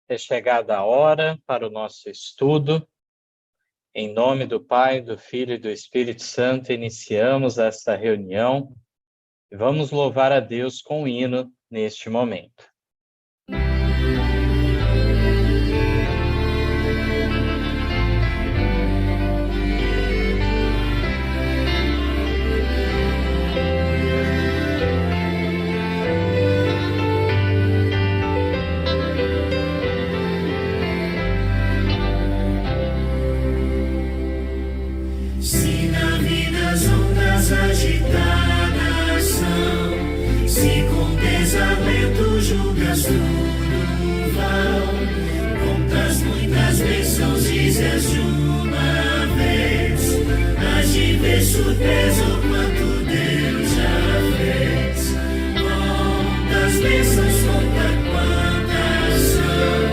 É chegada a hora para o nosso estudo. Em nome do Pai, do Filho e do Espírito Santo, iniciamos esta reunião e vamos louvar a Deus com o hino neste momento. Agitadas são, se com desalento julgas tudo vão, contas muitas bênçãos, dizes de uma vez, hás de ver surpreso quanto Deus já fez. Contas bênçãos, conta quantas são,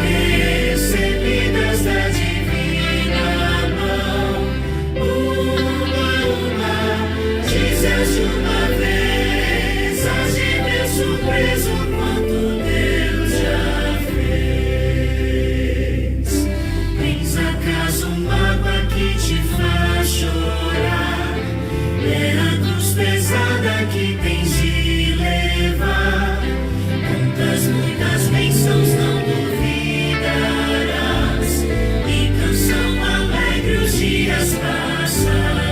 recebidas da divina mão. De uma vez, hás de ver surpreso quanto Deus já fez. Tens acaso mágoa que te faz chorar? É a cruz pesada que tens de levar. Quantas muitas bênçãos não duvidarás, e canção alegre os dias passarás.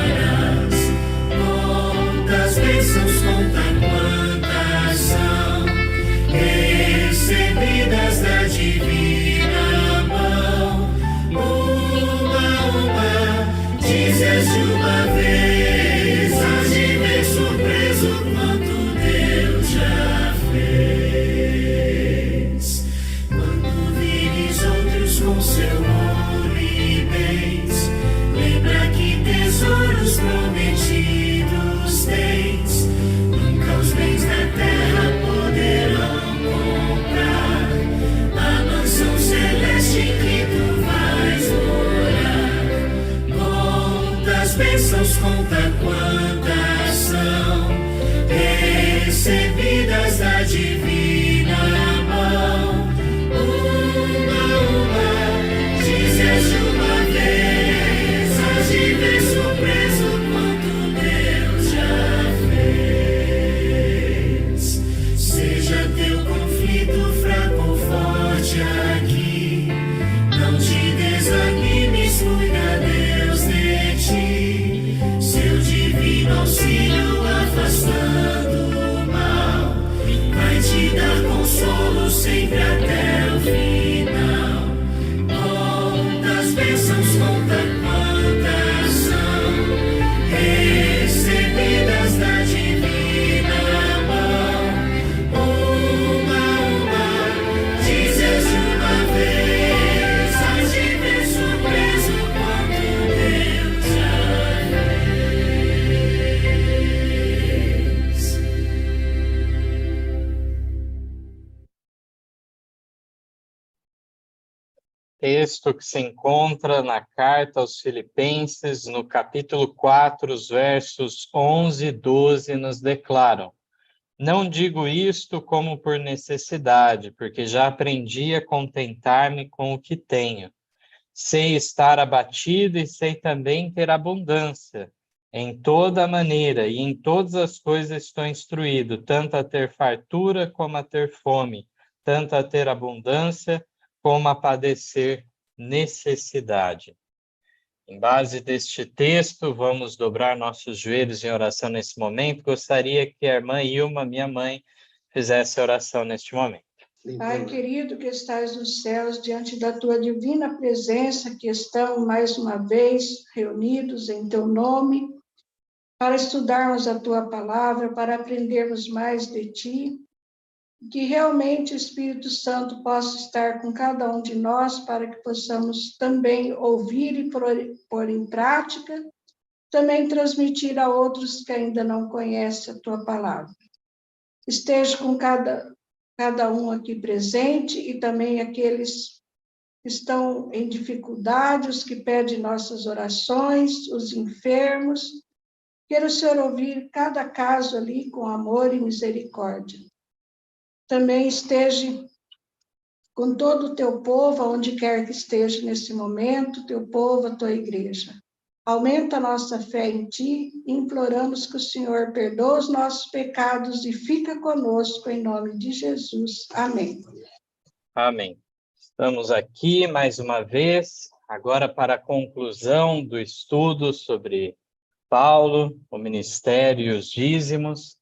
Quantas bênçãos, conta quantas são, recebidas da divina mão. Uma, dizes de uma vez, hás de ver surpreso quanto Deus já fez. Quando vires outros com seu ouro e bens, lembra que tesouros prometidos tens. Nunca os bens da terra poderão comprar a mansão celeste em que tu vais morar. Quantas bênçãos, conta quantas são, recebidas da divina mão. Uma, dizes de uma vez, hás de ver surpreso quanto Deus já fez. Seja teu conflito fraco ou forte aqui, não te desanimes, cuida Deus de ti. Seu divino auxílio afastando o mal, vai te dar consolo sempre até o final. Quantas bênçãos, conta quantas são, recebidas da divina mão. Uma, dizes de uma vez, hás de ver surpreso quanto Deus já fez. Texto que se encontra na carta aos Filipenses, no capítulo 4, os versos 11 e 12, nos declaram: não digo isto como por necessidade, porque já aprendi a contentar-me com o que tenho. Sei estar abatido e sei também ter abundância. Em toda maneira e em todas as coisas estou instruído, tanto a ter fartura como a ter fome, tanto a ter abundância como a padecer necessidade. Em base deste texto, vamos dobrar nossos joelhos em oração nesse momento. Gostaria que a irmã Ilma, minha mãe, fizesse a oração neste momento. Pai querido que estás nos céus, diante da tua divina presença, que estamos mais uma vez reunidos em teu nome, para estudarmos a tua palavra, para aprendermos mais de ti, que realmente o Espírito Santo possa estar com cada um de nós, para que possamos também ouvir e pôr em prática, também transmitir a outros que ainda não conhecem a tua palavra. Esteja com cada um aqui presente e também aqueles que estão em dificuldade, os que pedem nossas orações, os enfermos. Quero o Senhor ouvir cada caso ali com amor e misericórdia. Também esteja com todo o teu povo, onde quer que esteja nesse momento, teu povo, a tua igreja. Aumenta a nossa fé em ti, e imploramos que o Senhor perdoe os nossos pecados e fica conosco, em nome de Jesus. Amém. Amém. Estamos aqui mais uma vez, agora para a conclusão do estudo sobre Paulo, o ministério e os dízimos.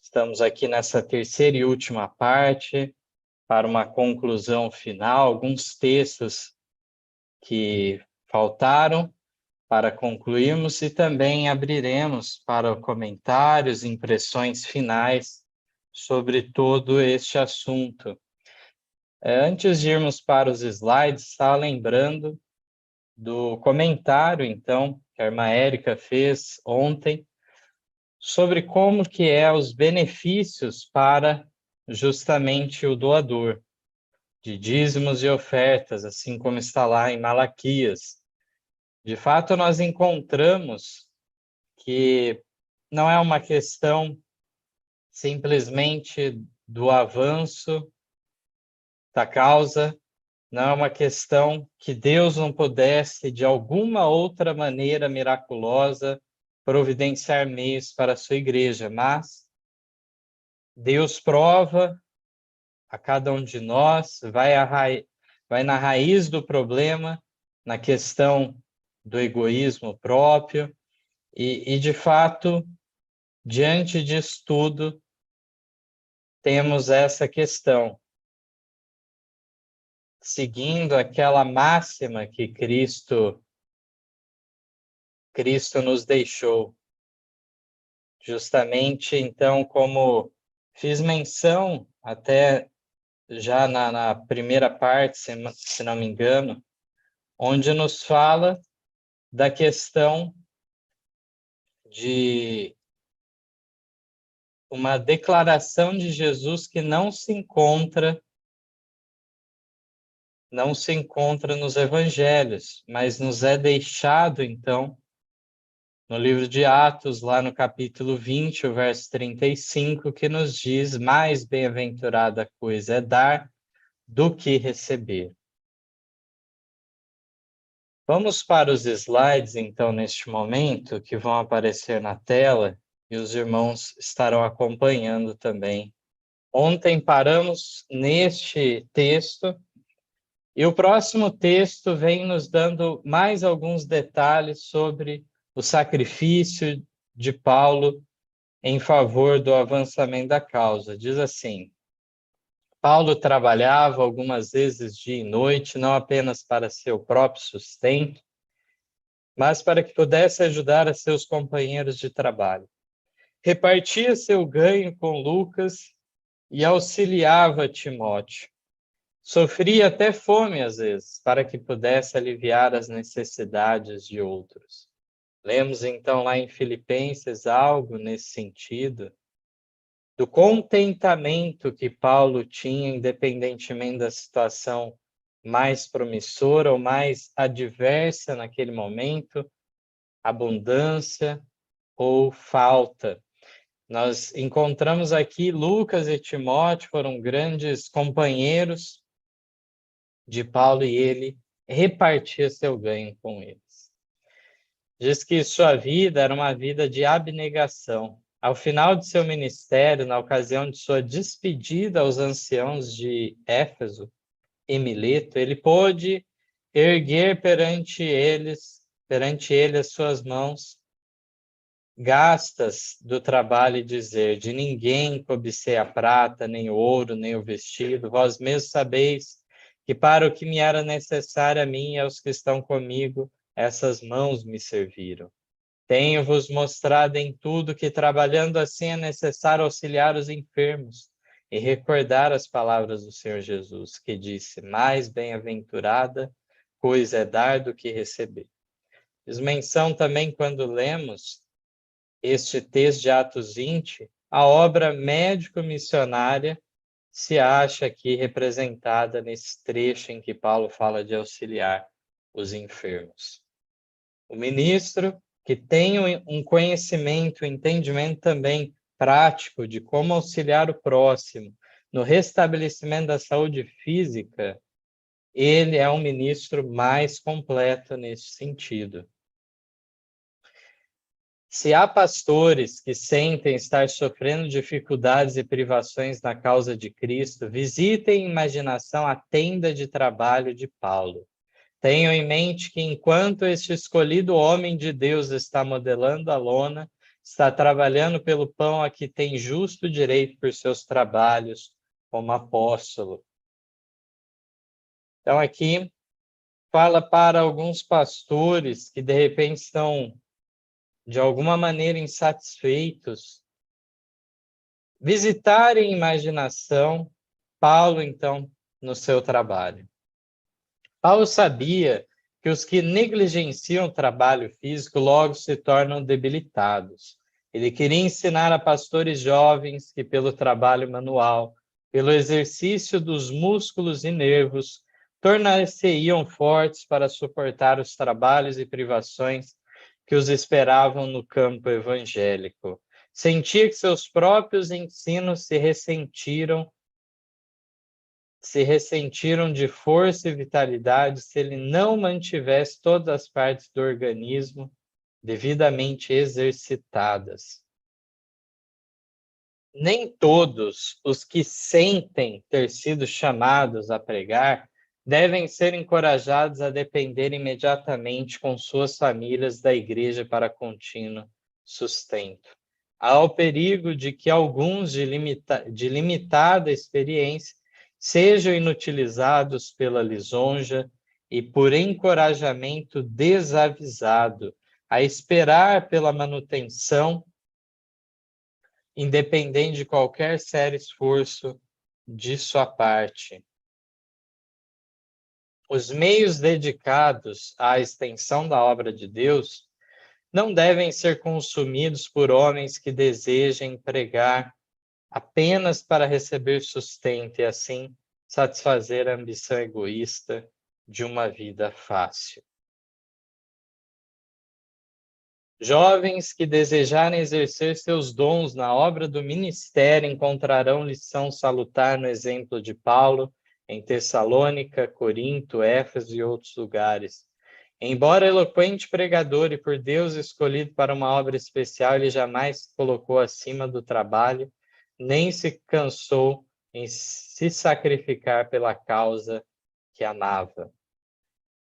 Estamos aqui nessa terceira e última parte para uma conclusão final, alguns textos que faltaram para concluirmos e também abriremos para comentários, impressões finais sobre todo este assunto. Antes de irmos para os slides, estava lembrando do comentário, então, que a irmã Érica fez ontem, sobre como que é os benefícios para justamente o doador, de dízimos e ofertas, assim como está lá em Malaquias. De fato, nós encontramos que não é uma questão simplesmente do avanço da causa, não é uma questão que Deus não pudesse, de alguma outra maneira miraculosa, providenciar meios para a sua igreja, mas Deus prova a cada um de nós, vai na raiz do problema, na questão do egoísmo próprio, e de fato, diante disso tudo, temos essa questão. Seguindo aquela máxima que Cristo nos deixou. Justamente, então, como fiz menção até já na primeira parte, se não me engano, onde nos fala da questão de uma declaração de Jesus que não se encontra nos evangelhos, mas nos é deixado, então, no livro de Atos, lá no capítulo 20, o verso 35, que nos diz: mais bem-aventurada coisa é dar do que receber. Vamos para os slides, então, neste momento, que vão aparecer na tela, e os irmãos estarão acompanhando também. Ontem paramos neste texto, e o próximo texto vem nos dando mais alguns detalhes sobre o sacrifício de Paulo em favor do avançamento da causa. Diz assim: Paulo trabalhava algumas vezes dia e noite, não apenas para seu próprio sustento, mas para que pudesse ajudar a seus companheiros de trabalho. Repartia seu ganho com Lucas e auxiliava Timóteo. Sofria até fome às vezes, para que pudesse aliviar as necessidades de outros. Lemos então lá em Filipenses algo nesse sentido, do contentamento que Paulo tinha, independentemente da situação mais promissora ou mais adversa naquele momento, abundância ou falta. Nós encontramos aqui Lucas e Timóteo, foram grandes companheiros de Paulo e ele repartia seu ganho com eles. Diz que sua vida era uma vida de abnegação. Ao final de seu ministério, na ocasião de sua despedida aos anciãos de Éfeso e Mileto, ele pôde erguer perante ele as suas mãos gastas do trabalho e dizer: de ninguém cobicei a prata, nem o ouro, nem o vestido, vós mesmos sabeis que para o que me era necessário a mim e aos que estão comigo, essas mãos me serviram. Tenho-vos mostrado em tudo que, trabalhando assim, é necessário auxiliar os enfermos e recordar as palavras do Senhor Jesus, que disse: mais bem-aventurada coisa é dar do que receber. Fiz menção também, quando lemos este texto de Atos 20, a obra médico-missionária se acha aqui representada nesse trecho em que Paulo fala de auxiliar os enfermos. O ministro que tem um conhecimento, um entendimento também prático de como auxiliar o próximo, no restabelecimento da saúde física, ele é um ministro mais completo nesse sentido. Se há pastores que sentem estar sofrendo dificuldades e privações na causa de Cristo, visitem em imaginação a tenda de trabalho de Paulo. Tenham em mente que enquanto este escolhido homem de Deus está modelando a lona, está trabalhando pelo pão a que tem justo direito por seus trabalhos como apóstolo. Então aqui fala para alguns pastores que de repente estão de alguma maneira insatisfeitos, visitarem em imaginação Paulo, então, no seu trabalho. Paulo sabia que os que negligenciam o trabalho físico logo se tornam debilitados. Ele queria ensinar a pastores jovens que, pelo trabalho manual, pelo exercício dos músculos e nervos, tornar-se-iam fortes para suportar os trabalhos e privações que os esperavam no campo evangélico. Sentia que seus próprios ensinos se ressentiram de força e vitalidade se ele não mantivesse todas as partes do organismo devidamente exercitadas. Nem todos os que sentem ter sido chamados a pregar devem ser encorajados a depender imediatamente com suas famílias da igreja para contínuo sustento. Há o perigo de que alguns de limitada experiência sejam inutilizados pela lisonja e por encorajamento desavisado a esperar pela manutenção, independente de qualquer sério esforço de sua parte. Os meios dedicados à extensão da obra de Deus não devem ser consumidos por homens que desejem pregar apenas para receber sustento e, assim, satisfazer a ambição egoísta de uma vida fácil. Jovens que desejarem exercer seus dons na obra do ministério encontrarão lição salutar no exemplo de Paulo, em Tessalônica, Corinto, Éfeso e outros lugares. Embora eloquente pregador e por Deus escolhido para uma obra especial, ele jamais se colocou acima do trabalho, nem se cansou em se sacrificar pela causa que amava.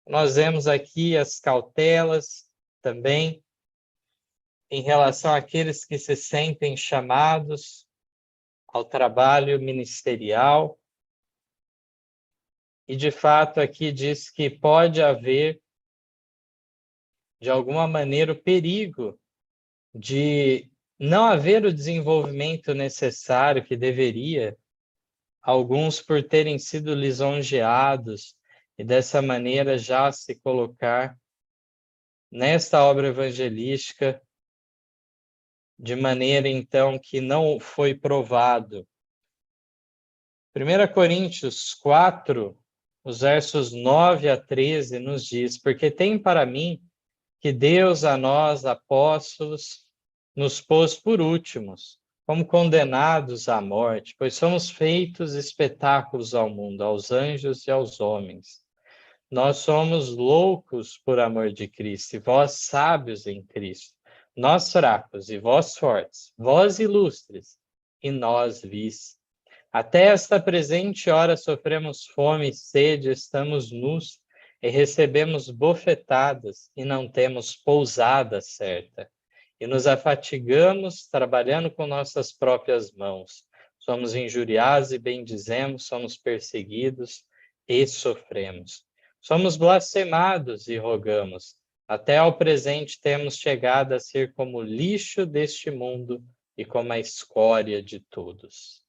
Nós vemos aqui as cautelas também em relação àqueles que se sentem chamados ao trabalho ministerial. E, de fato, aqui diz que pode haver, de alguma maneira, o perigo de não haver o desenvolvimento necessário que deveria, alguns por terem sido lisonjeados e, dessa maneira, já se colocar nesta obra evangelística de maneira, então, que não foi provado. 1 Coríntios 4, os versos 9 a 13, nos diz: porque tem para mim que Deus a nós, apóstolos, nos pôs por últimos, como condenados à morte, pois somos feitos espetáculos ao mundo, aos anjos e aos homens. Nós somos loucos por amor de Cristo, e vós sábios em Cristo. Nós fracos e vós fortes, vós ilustres e nós vis. Até esta presente hora sofremos fome e sede, estamos nus e recebemos bofetadas e não temos pousada certa. E nos afatigamos trabalhando com nossas próprias mãos. Somos injuriados e bendizemos, somos perseguidos e sofremos. Somos blasfemados e rogamos. Até ao presente temos chegado a ser como o lixo deste mundo e como a escória de todos.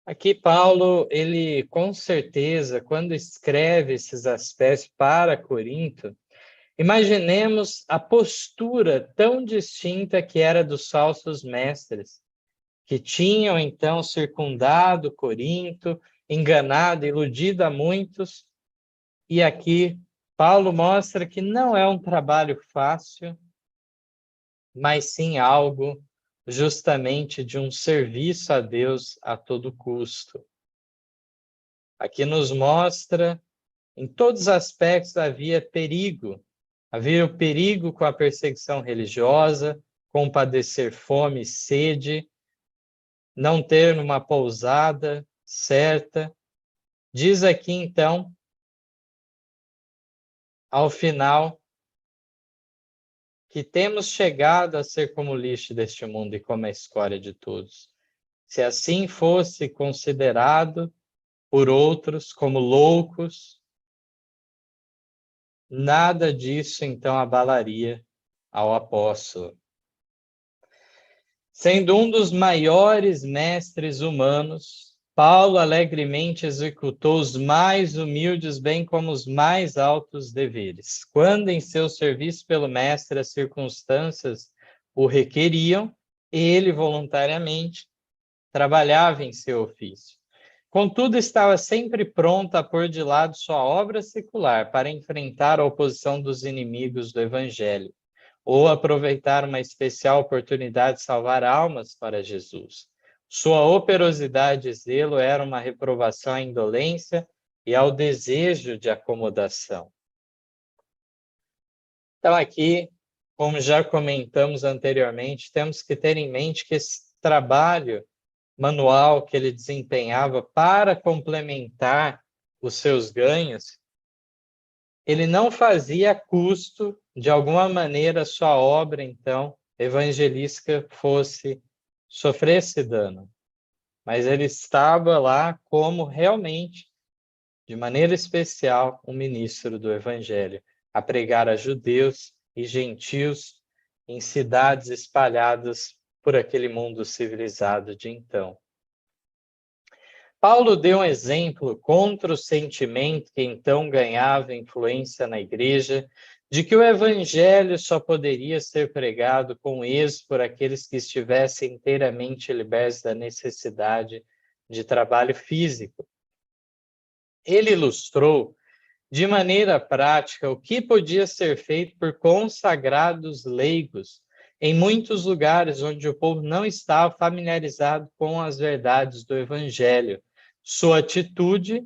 Aqui Paulo, ele com certeza, quando escreve esses aspectos para Corinto, imaginemos a postura tão distinta que era dos falsos mestres, que tinham então circundado Corinto, enganado, iludido a muitos, e aqui Paulo mostra que não é um trabalho fácil, mas sim algo justamente de um serviço a Deus a todo custo. Aqui nos mostra, em todos os aspectos, havia perigo. Havia o perigo com a perseguição religiosa, com padecer fome e sede, não ter uma pousada certa. Diz aqui, então, ao final, que temos chegado a ser como o lixo deste mundo e como a escória de todos. Se assim fosse considerado por outros como loucos, nada disso então abalaria ao apóstolo. Sendo um dos maiores mestres humanos, Paulo alegremente executou os mais humildes, bem como os mais altos deveres. Quando em seu serviço pelo mestre as circunstâncias o requeriam, ele voluntariamente trabalhava em seu ofício. Contudo, estava sempre pronto a pôr de lado sua obra secular para enfrentar a oposição dos inimigos do Evangelho, ou aproveitar uma especial oportunidade de salvar almas para Jesus. Sua operosidade e zelo era uma reprovação à indolência e ao desejo de acomodação. Então aqui, como já comentamos anteriormente, temos que ter em mente que esse trabalho manual que ele desempenhava para complementar os seus ganhos, ele não fazia a custo, de alguma maneira, sua obra, então, evangelística sofresse dano. Mas ele estava lá como realmente, de maneira especial, um ministro do Evangelho, a pregar a judeus e gentios em cidades espalhadas por aquele mundo civilizado de então. Paulo deu um exemplo contra o sentimento que então ganhava influência na igreja, de que o evangelho só poderia ser pregado com êxito por aqueles que estivessem inteiramente libertos da necessidade de trabalho físico. Ele ilustrou de maneira prática o que podia ser feito por consagrados leigos em muitos lugares onde o povo não estava familiarizado com as verdades do evangelho. Sua atitude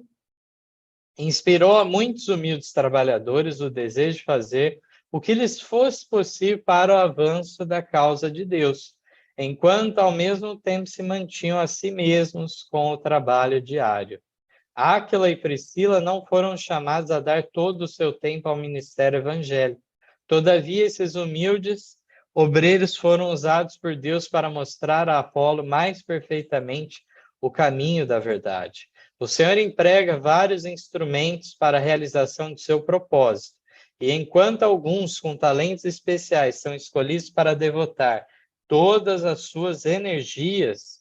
inspirou a muitos humildes trabalhadores o desejo de fazer o que lhes fosse possível para o avanço da causa de Deus, enquanto ao mesmo tempo se mantinham a si mesmos com o trabalho diário. Áquila e Priscila não foram chamados a dar todo o seu tempo ao ministério evangélico. Todavia, esses humildes obreiros foram usados por Deus para mostrar a Apolo mais perfeitamente o caminho da verdade. O Senhor emprega vários instrumentos para a realização de seu propósito, e enquanto alguns com talentos especiais são escolhidos para devotar todas as suas energias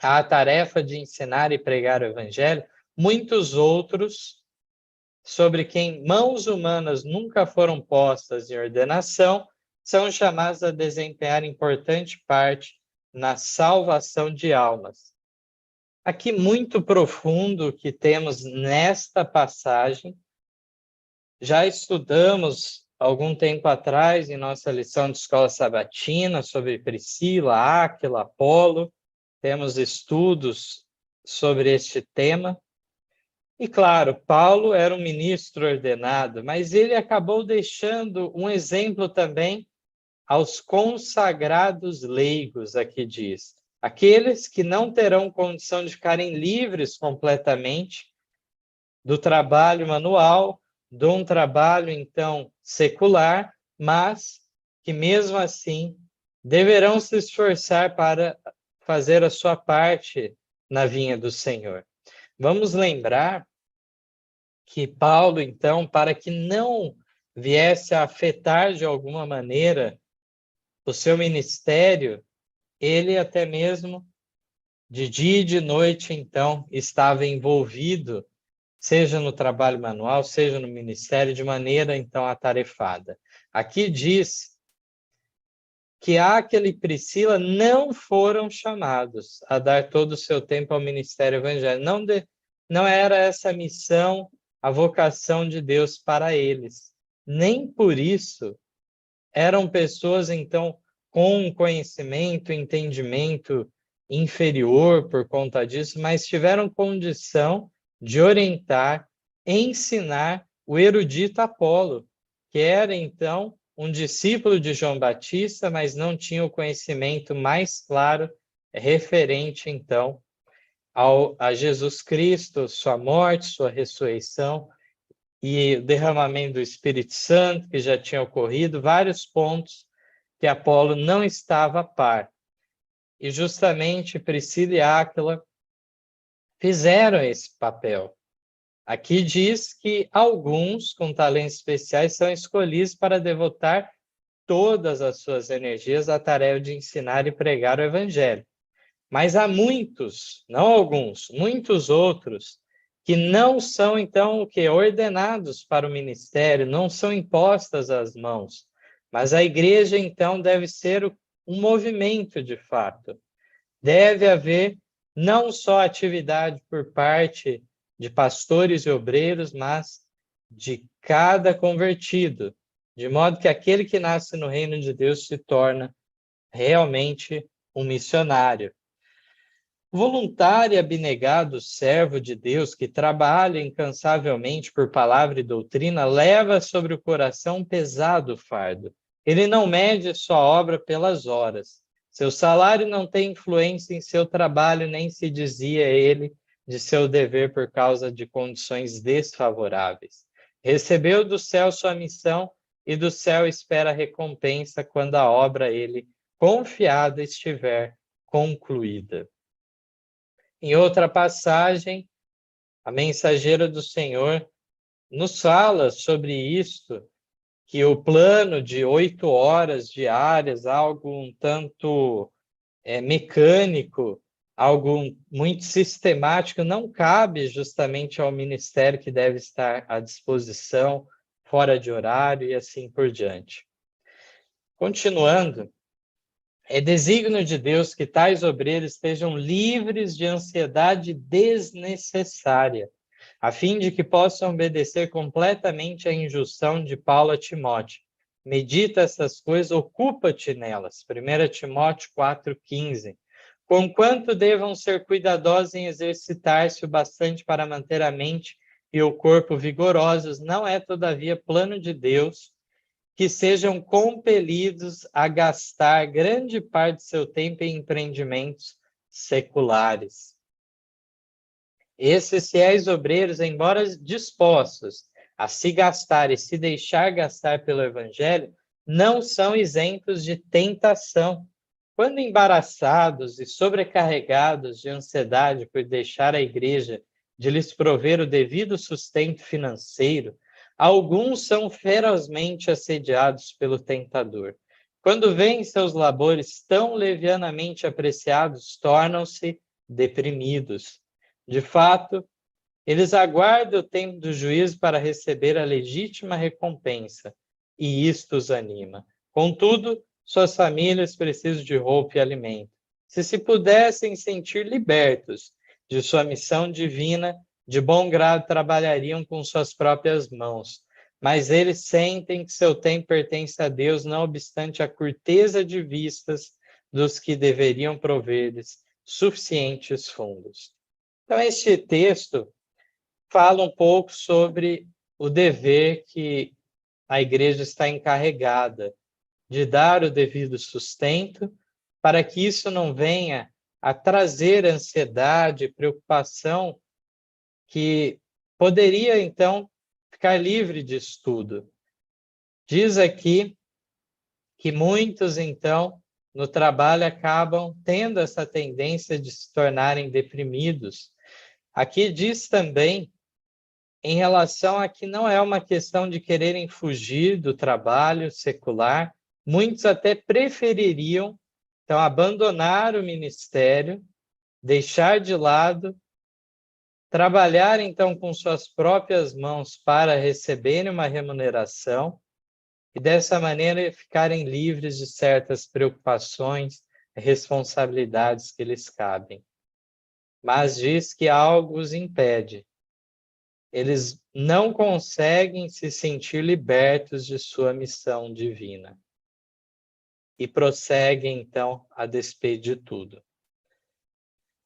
à tarefa de ensinar e pregar o Evangelho, muitos outros, sobre quem mãos humanas nunca foram postas em ordenação, são chamados a desempenhar importante parte na salvação de almas. Aqui muito profundo que temos nesta passagem, já estudamos algum tempo atrás em nossa lição de escola sabatina sobre Priscila, Áquila, Apolo, temos estudos sobre este tema. E claro, Paulo era um ministro ordenado, mas ele acabou deixando um exemplo também aos consagrados leigos, aqui diz. Aqueles que não terão condição de ficarem livres completamente do trabalho manual, de um trabalho, então, secular, mas que, mesmo assim, deverão se esforçar para fazer a sua parte na vinha do Senhor. Vamos lembrar que Paulo, então, para que não viesse a afetar de alguma maneira o seu ministério, ele até mesmo de dia e de noite, então, estava envolvido, seja no trabalho manual, seja no ministério, de maneira, então, atarefada. Aqui diz que Áquila e Priscila não foram chamados a dar todo o seu tempo ao ministério evangélico. Não era essa a missão, a vocação de Deus para eles. Nem por isso eram pessoas, então, com um conhecimento, entendimento inferior por conta disso, mas tiveram condição de orientar, ensinar o erudito Apolo, que era então um discípulo de João Batista, mas não tinha o conhecimento mais claro referente então a Jesus Cristo, sua morte, sua ressurreição e o derramamento do Espírito Santo, que já tinha ocorrido, vários pontos que Apolo não estava a par. E justamente Priscila e Áquila fizeram esse papel. Aqui diz que alguns com talentos especiais são escolhidos para devotar todas as suas energias à tarefa de ensinar e pregar o Evangelho. Mas há muitos, não alguns, muitos outros, que não são, então, o que? Ordenados para o ministério, não são impostas as mãos. Mas a igreja, então, deve ser um movimento, de fato. Deve haver não só atividade por parte de pastores e obreiros, mas de cada convertido, de modo que aquele que nasce no reino de Deus se torna realmente um missionário. Voluntário e abnegado servo de Deus que trabalha incansavelmente por palavra e doutrina leva sobre o coração um pesado fardo. Ele não mede sua obra pelas horas. Seu salário não tem influência em seu trabalho, nem se desvia ele de seu dever por causa de condições desfavoráveis. Recebeu do céu sua missão e do céu espera a recompensa quando a obra ele confiada estiver concluída. Em outra passagem, a mensageira do Senhor nos fala sobre isto, que o plano de 8 horas diárias, algo um tanto mecânico, algo muito sistemático, não cabe justamente ao ministério que deve estar à disposição, fora de horário e assim por diante. Continuando, é desígnio de Deus que tais obreiros estejam livres de ansiedade desnecessária, a fim de que possam obedecer completamente à injunção de Paulo a Timóteo. Medita essas coisas, ocupa-te nelas. 1 Timóteo 4,15. Conquanto devam ser cuidadosos em exercitar-se o bastante para manter a mente e o corpo vigorosos, não é, todavia, plano de Deus que sejam compelidos a gastar grande parte de seu tempo em empreendimentos seculares. Esses fiéis obreiros, embora dispostos a se gastar e se deixar gastar pelo Evangelho, não são isentos de tentação. Quando embaraçados e sobrecarregados de ansiedade por deixar a igreja de lhes prover o devido sustento financeiro, alguns são ferozmente assediados pelo tentador. Quando veem seus labores tão levianamente apreciados, tornam-se deprimidos. De fato, eles aguardam o tempo do juízo para receber a legítima recompensa, e isto os anima. Contudo, suas famílias precisam de roupa e alimento. Se pudessem sentir libertos de sua missão divina, de bom grado trabalhariam com suas próprias mãos, mas eles sentem que seu tempo pertence a Deus, não obstante a curteza de vistas dos que deveriam prover-lhes suficientes fundos. Então, este texto fala um pouco sobre o dever que a igreja está encarregada de dar o devido sustento, para que isso não venha a trazer ansiedade, preocupação, que poderia, então, ficar livre disso tudo. Diz aqui que muitos, então, no trabalho acabam tendo essa tendência de se tornarem deprimidos. Aqui diz também, em relação a que não é uma questão de quererem fugir do trabalho secular, muitos até prefeririam, então, abandonar o ministério, deixar de lado, trabalhar, então, com suas próprias mãos para receberem uma remuneração e, dessa maneira, ficarem livres de certas preocupações, responsabilidades que lhes cabem. Mas diz que algo os impede. Eles não conseguem se sentir libertos de sua missão divina. e prossegue, então, a despeito de tudo.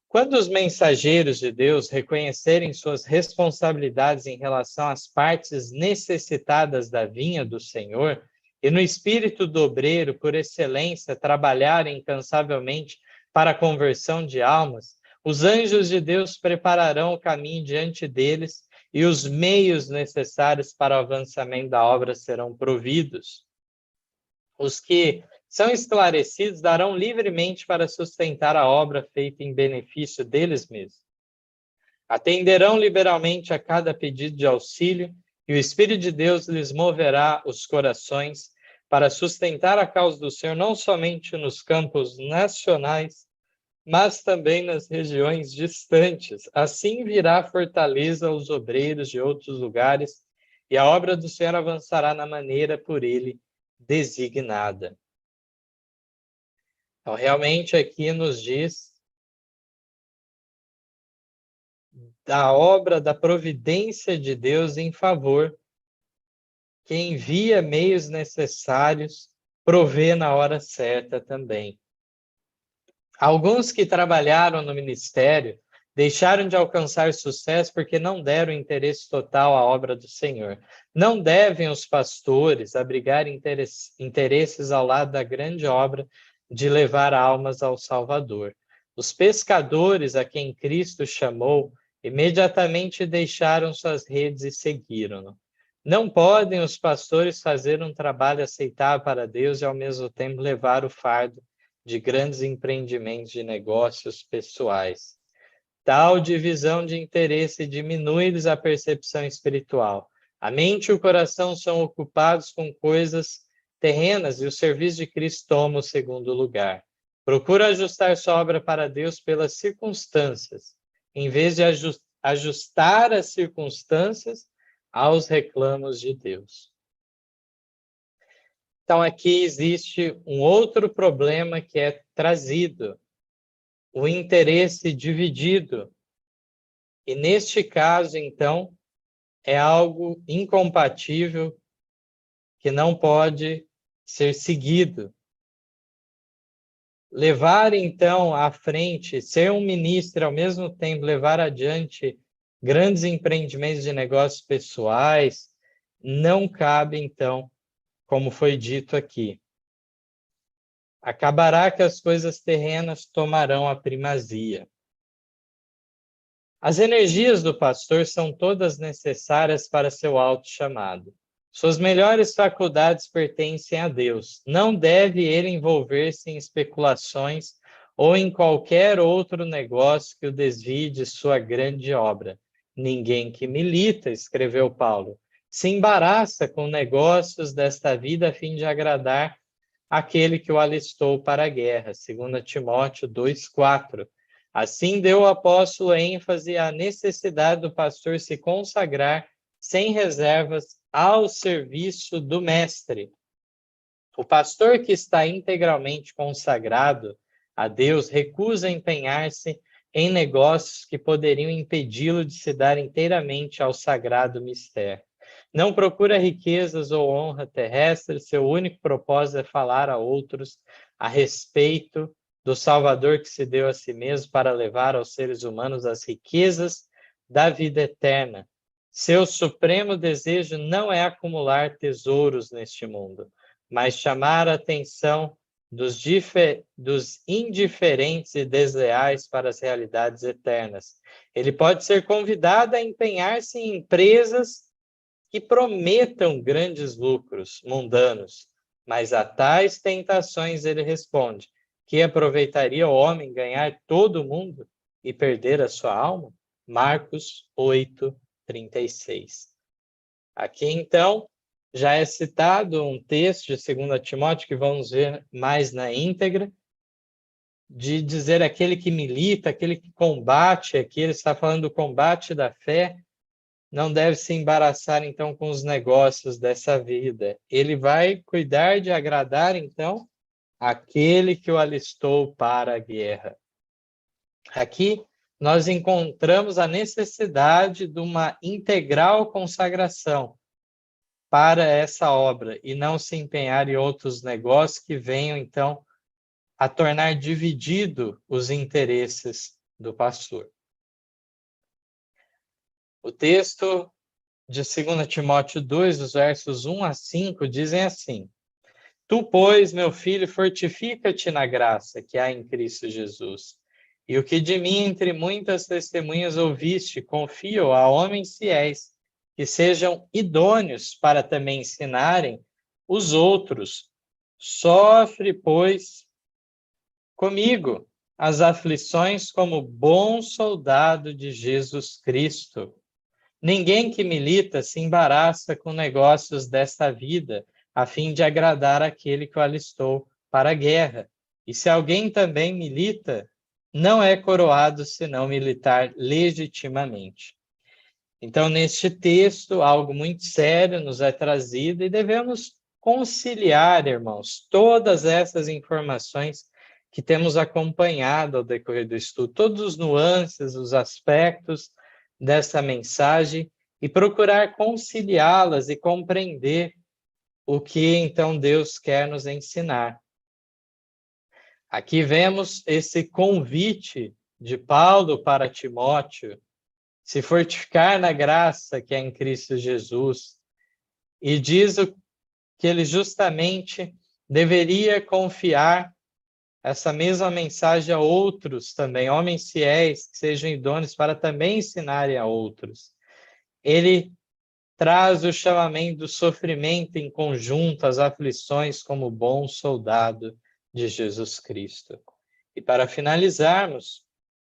Quando os mensageiros de Deus reconhecerem suas responsabilidades em relação às partes necessitadas da vinha do Senhor, e no espírito do obreiro, por excelência, trabalharem incansavelmente para a conversão de almas, os anjos de Deus prepararão o caminho diante deles e os meios necessários para o avançamento da obra serão providos. Os que são esclarecidos darão livremente para sustentar a obra feita em benefício deles mesmos. Atenderão liberalmente a cada pedido de auxílio e o Espírito de Deus lhes moverá os corações para sustentar a causa do Senhor não somente nos campos nacionais, mas também nas regiões distantes. Assim virá fortaleza aos obreiros de outros lugares e a obra do Senhor avançará na maneira por ele designada. Então, realmente aqui nos diz da obra da providência de Deus em favor, que envia meios necessários, provê na hora certa também. Alguns que trabalharam no ministério deixaram de alcançar sucesso porque não deram interesse total à obra do Senhor. Não devem os pastores abrigar interesses ao lado da grande obra de levar almas ao Salvador. Os pescadores a quem Cristo chamou imediatamente deixaram suas redes e seguiram-no. Não podem os pastores fazer um trabalho aceitável para Deus e ao mesmo tempo levar o fardo de grandes empreendimentos de negócios pessoais. Tal divisão de interesse diminui-lhes a percepção espiritual. A mente e o coração são ocupados com coisas terrenas e o serviço de Cristo toma o segundo lugar. Procura ajustar sua obra para Deus pelas circunstâncias, em vez de ajustar as circunstâncias aos reclamos de Deus. Então, aqui existe um outro problema que é trazido, o interesse dividido. E neste caso, então, é algo incompatível que não pode ser seguido. Levar, então, à frente, ser um ministro e, ao mesmo tempo, levar adiante grandes empreendimentos de negócios pessoais, não cabe, então, como foi dito aqui. Acabará que as coisas terrenas tomarão a primazia. As energias do pastor são todas necessárias para seu alto chamado. Suas melhores faculdades pertencem a Deus. Não deve ele envolver-se em especulações ou em qualquer outro negócio que o desvie de sua grande obra. Ninguém que milita, escreveu Paulo, se embaraça com negócios desta vida a fim de agradar aquele que o alistou para a guerra. 2 Timóteo 2,4. Assim deu o apóstolo ênfase à necessidade do pastor se consagrar sem reservas ao serviço do mestre. O pastor que está integralmente consagrado a Deus recusa empenhar-se em negócios que poderiam impedi-lo de se dar inteiramente ao sagrado mistério. Não procura riquezas ou honra terrestre, seu único propósito é falar a outros a respeito do Salvador que se deu a si mesmo para levar aos seres humanos as riquezas da vida eterna. Seu supremo desejo não é acumular tesouros neste mundo, mas chamar a atenção dos indiferentes e desleais para as realidades eternas. Ele pode ser convidado a empenhar-se em empresas que prometam grandes lucros mundanos, mas a tais tentações ele responde: que aproveitaria o homem ganhar todo o mundo e perder a sua alma? Marcos 8:36. Aqui, então, já é citado um texto de 2 Timóteo, que vamos ver mais na íntegra, de dizer aquele que milita, aquele que combate, aqui ele está falando do combate da fé, não deve se embaraçar, então, com os negócios dessa vida. Ele vai cuidar de agradar, então, aquele que o alistou para a guerra. Aqui, nós encontramos a necessidade de uma integral consagração. para essa obra e não se empenhar em outros negócios que venham, então, a tornar dividido os interesses do pastor. O texto de 2 Timóteo 2, os versos 1 a 5, dizem assim: Tu, pois, meu filho, fortifica-te na graça que há em Cristo Jesus. E o que de mim, entre muitas testemunhas, ouviste, confio a homens fiéis, que sejam idôneos para também ensinarem os outros. Sofre, pois, comigo as aflições como bom soldado de Jesus Cristo. Ninguém que milita se embaraça com negócios desta vida, a fim de agradar aquele que o alistou para a guerra. E se alguém também milita, não é coroado senão militar legitimamente. Então, neste texto, algo muito sério nos é trazido e devemos conciliar, irmãos, todas essas informações que temos acompanhado ao decorrer do estudo, todos os nuances, os aspectos dessa mensagem e procurar conciliá-las e compreender o que então Deus quer nos ensinar. Aqui vemos esse convite de Paulo para Timóteo, se fortificar na graça que é em Cristo Jesus, e diz que ele justamente deveria confiar essa mesma mensagem a outros também, homens fiéis, que sejam idôneos para também ensinarem a outros. Ele traz o chamamento do sofrimento em conjunto, as aflições como bom soldado de Jesus Cristo. E para finalizarmos,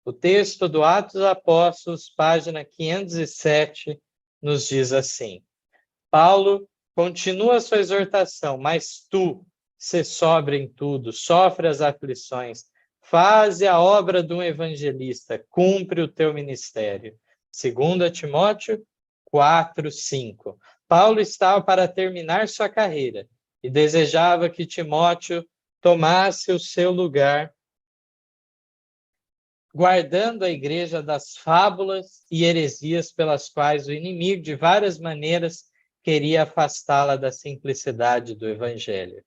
o texto do Atos dos Apóstolos, página 507, nos diz assim: Paulo continua sua exortação, mas tu, se sóbrio em tudo, sofre as aflições, faze a obra de um evangelista, cumpre o teu ministério. 2 Timóteo 4:5. Paulo estava para terminar sua carreira e desejava que Timóteo tomasse o seu lugar, guardando a igreja das fábulas e heresias pelas quais o inimigo, de várias maneiras, queria afastá-la da simplicidade do evangelho.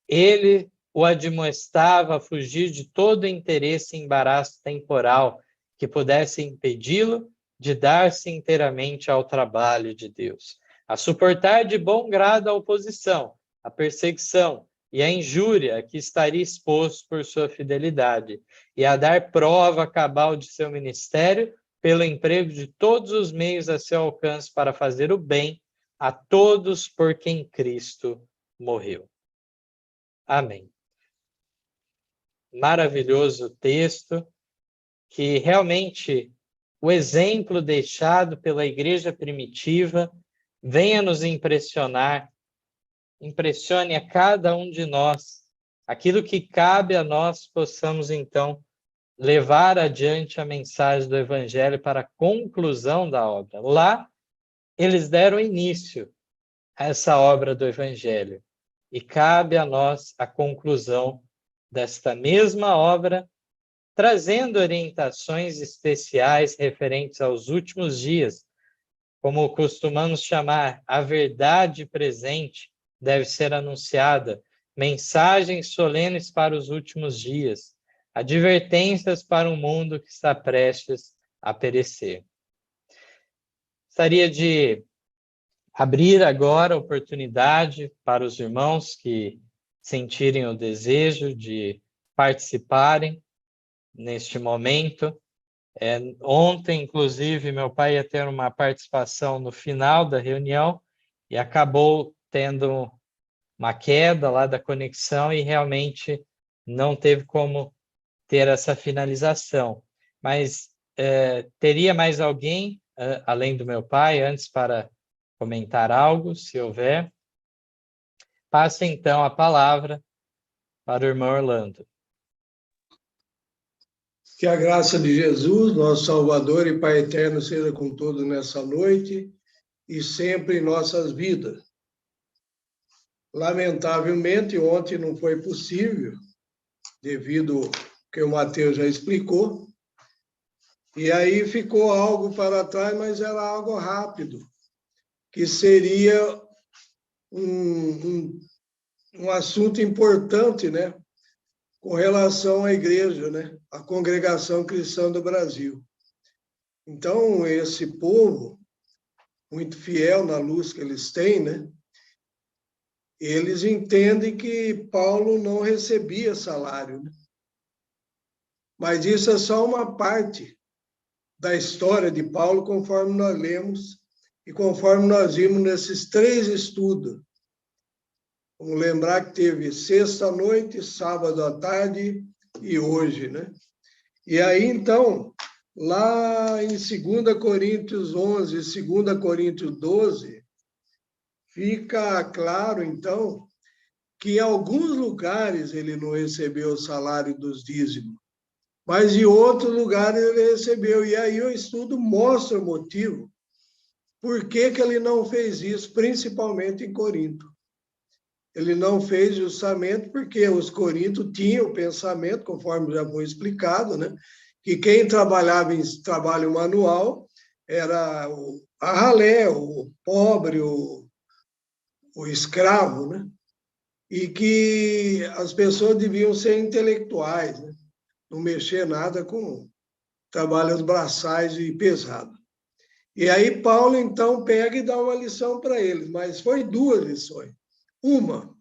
Ele o admoestava a fugir de todo interesse e embaraço temporal que pudesse impedi-lo de dar-se inteiramente ao trabalho de Deus, a suportar de bom grado a oposição, a perseguição e a injúria a que estaria exposto por sua fidelidade, e a dar prova cabal de seu ministério pelo emprego de todos os meios a seu alcance para fazer o bem a todos por quem Cristo morreu. Amém. Maravilhoso texto, que realmente o exemplo deixado pela igreja primitiva venha nos impressionar, impressione a cada um de nós, aquilo que cabe a nós, possamos então levar adiante a mensagem do Evangelho para a conclusão da obra. Lá, eles deram início a essa obra do Evangelho, e cabe a nós a conclusão desta mesma obra, trazendo orientações especiais referentes aos últimos dias, como costumamos chamar, a verdade presente deve ser anunciada, mensagens solenes para os últimos dias, advertências para um mundo que está prestes a perecer. Gostaria de abrir agora a oportunidade para os irmãos que sentirem o desejo de participarem neste momento. Ontem, inclusive, meu pai ia ter uma participação no final da reunião e acabou tendo uma queda lá da conexão e realmente não teve como ter essa finalização. Mas teria mais alguém, além do meu pai, antes para comentar algo, se houver? Passo então a palavra para o irmão Orlando. Que a graça de Jesus, nosso Salvador e Pai eterno, seja com todos nessa noite e sempre em nossas vidas. Lamentavelmente, ontem não foi possível, devido ao que o Mateus já explicou, e aí ficou algo para trás, mas era algo rápido, que seria um assunto importante, né, com relação à igreja, né, a Congregação Cristã do Brasil. Então, esse povo, muito fiel na luz que eles têm, né, eles entendem que Paulo não recebia salário, né? Mas isso é só uma parte da história de Paulo, conforme nós lemos e conforme nós vimos nesses 3 estudos. Vamos lembrar que teve sexta-noite, sábado à tarde e hoje, né? E aí, então, lá em 2 Coríntios 11 e 2 Coríntios 12, fica claro, então, que em alguns lugares ele não recebeu o salário dos dízimos, mas em outros lugares ele recebeu. E aí o estudo mostra o motivo por que ele não fez isso, principalmente em Corinto. Ele não fez justamente porque os coríntios tinham o pensamento, conforme já foi explicado, né, que quem trabalhava em trabalho manual era a ralé, o pobre, o escravo, né? E que as pessoas deviam ser intelectuais, né? Não mexer nada com trabalhos braçais e pesados. E aí Paulo, então, pega e dá uma lição para eles, mas foi 2 lições. Uma,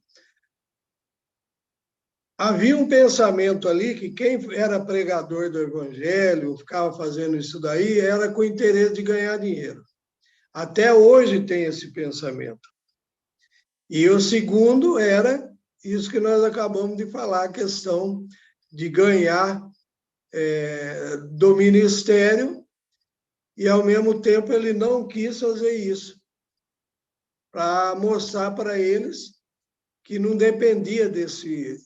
havia um pensamento ali que quem era pregador do evangelho, ficava fazendo isso daí, era com interesse de ganhar dinheiro. Até hoje tem esse pensamento. E o segundo era isso que nós acabamos de falar, a questão de ganhar do ministério, e, ao mesmo tempo, ele não quis fazer isso, para mostrar para eles que não dependia desse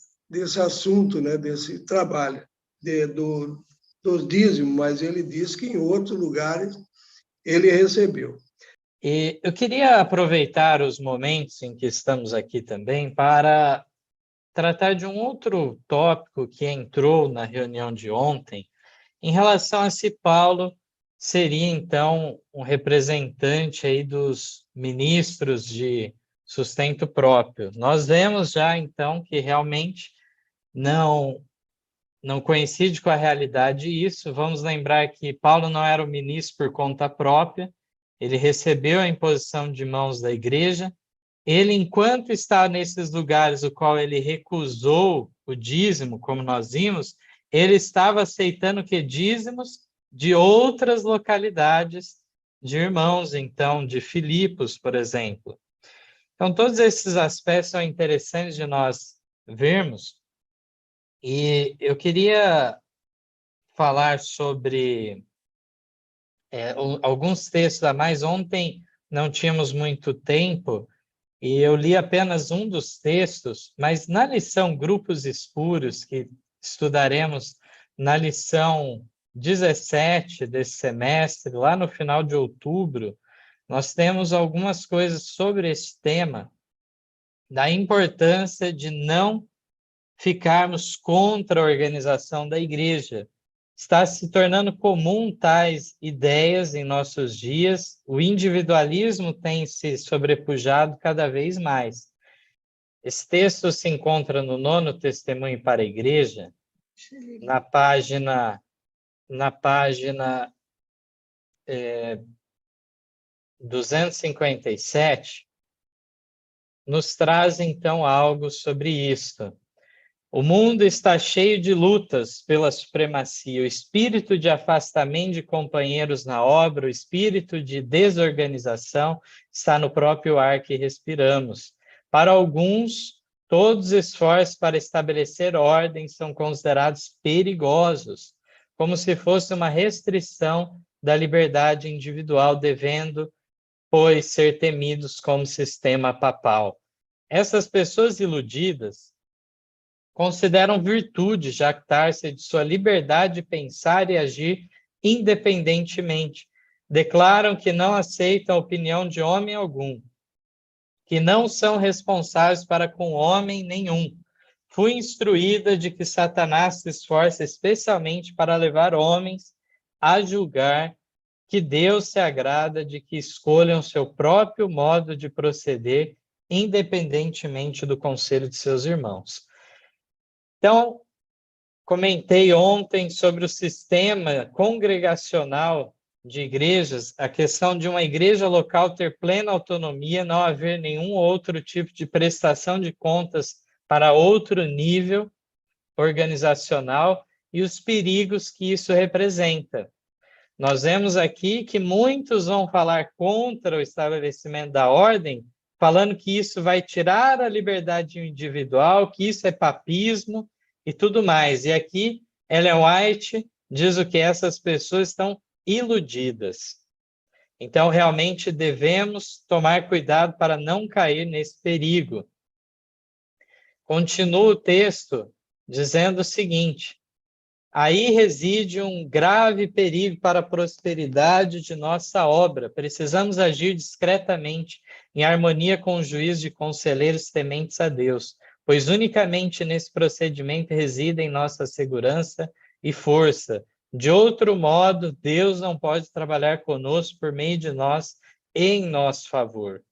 assunto, né, desse trabalho, dos dízimos, mas ele disse que em outros lugares ele recebeu. E eu queria aproveitar os momentos em que estamos aqui também para tratar de um outro tópico que entrou na reunião de ontem, em relação a se Paulo seria, então, um representante aí dos ministros de sustento próprio. Nós vemos já, então, que realmente não coincide com a realidade isso. Vamos lembrar que Paulo não era o ministro por conta própria, ele recebeu a imposição de mãos da igreja. Ele, enquanto está nesses lugares o qual ele recusou o dízimo, como nós vimos, ele estava aceitando que dízimos de outras localidades de irmãos, então, de Filipos, por exemplo. Então, todos esses aspectos são interessantes de nós vermos. E eu queria falar sobre alguns textos a mais. Ontem não tínhamos muito tempo, e eu li apenas um dos textos, mas na lição Grupos Escuros, que estudaremos na lição 17 desse semestre, lá no final de outubro, nós temos algumas coisas sobre esse tema, da importância de não ficarmos contra a organização da igreja. Está se tornando comum tais ideias em nossos dias, o individualismo tem se sobrepujado cada vez mais. Esse texto se encontra no 9º Testemunho para a Igreja, na página 257, nos traz então algo sobre isto. O mundo está cheio de lutas pela supremacia, o espírito de afastamento de companheiros na obra, o espírito de desorganização está no próprio ar que respiramos. Para alguns, todos os esforços para estabelecer ordem são considerados perigosos, como se fosse uma restrição da liberdade individual, devendo, pois, ser temidos como sistema papal. Essas pessoas iludidas consideram virtude jactar-se de sua liberdade de pensar e agir independentemente. Declaram que não aceitam a opinião de homem algum, que não são responsáveis para com homem nenhum. Fui instruída de que Satanás se esforça especialmente para levar homens a julgar que Deus se agrada de que escolham seu próprio modo de proceder independentemente do conselho de seus irmãos. Então, comentei ontem sobre o sistema congregacional de igrejas, a questão de uma igreja local ter plena autonomia, não haver nenhum outro tipo de prestação de contas para outro nível organizacional e os perigos que isso representa. Nós vemos aqui que muitos vão falar contra o estabelecimento da ordem, falando que isso vai tirar a liberdade individual, que isso é papismo e tudo mais. E aqui, Ellen White diz o que essas pessoas estão iludidas. Então, realmente, devemos tomar cuidado para não cair nesse perigo. Continua o texto dizendo o seguinte: aí reside um grave perigo para a prosperidade de nossa obra. Precisamos agir discretamente, em harmonia com o juízo de conselheiros tementes a Deus, pois unicamente nesse procedimento residem nossa segurança e força. De outro modo, Deus não pode trabalhar conosco por meio de nós em nosso favor.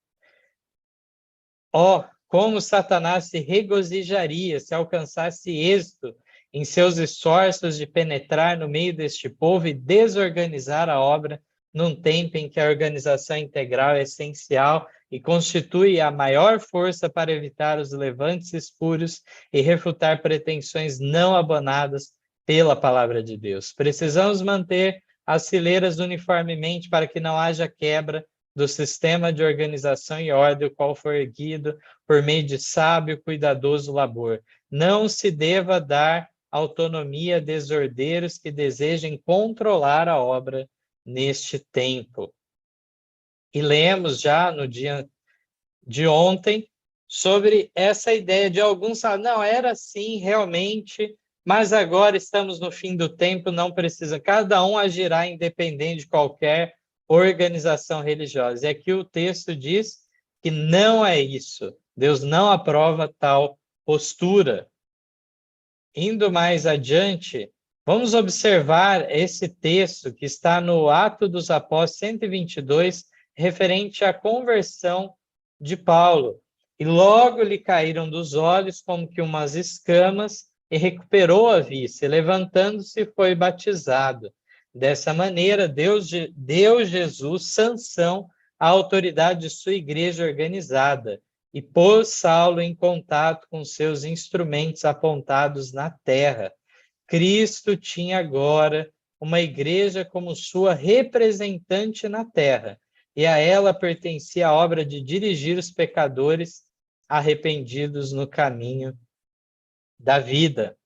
Como Satanás se regozijaria se alcançasse êxito em seus esforços de penetrar no meio deste povo e desorganizar a obra num tempo em que a organização integral é essencial e constitui a maior força para evitar os levantes espúrios e refutar pretensões não abonadas pela palavra de Deus. Precisamos manter as fileiras uniformemente para que não haja quebra do sistema de organização e ordem, o qual for erguido por meio de sábio, cuidadoso labor. Não se deva dar autonomia a desordeiros que desejem controlar a obra neste tempo. E lemos já no dia de ontem sobre essa ideia de alguns falam, não, era assim realmente, mas agora estamos no fim do tempo, não precisa, cada um agirá independente de qualquer organização religiosa. E aqui o texto diz que não é isso. Deus não aprova tal postura. Indo mais adiante, vamos observar esse texto que está no Atos dos Apóstolos 122, referente à conversão de Paulo. E logo lhe caíram dos olhos como que umas escamas, e recuperou a vista, e levantando-se foi batizado. Dessa maneira, Deus deu Jesus sanção à autoridade de sua igreja organizada e pôs Saulo em contato com seus instrumentos apontados na terra. Cristo tinha agora uma igreja como sua representante na terra, e a ela pertencia a obra de dirigir os pecadores arrependidos no caminho da vida.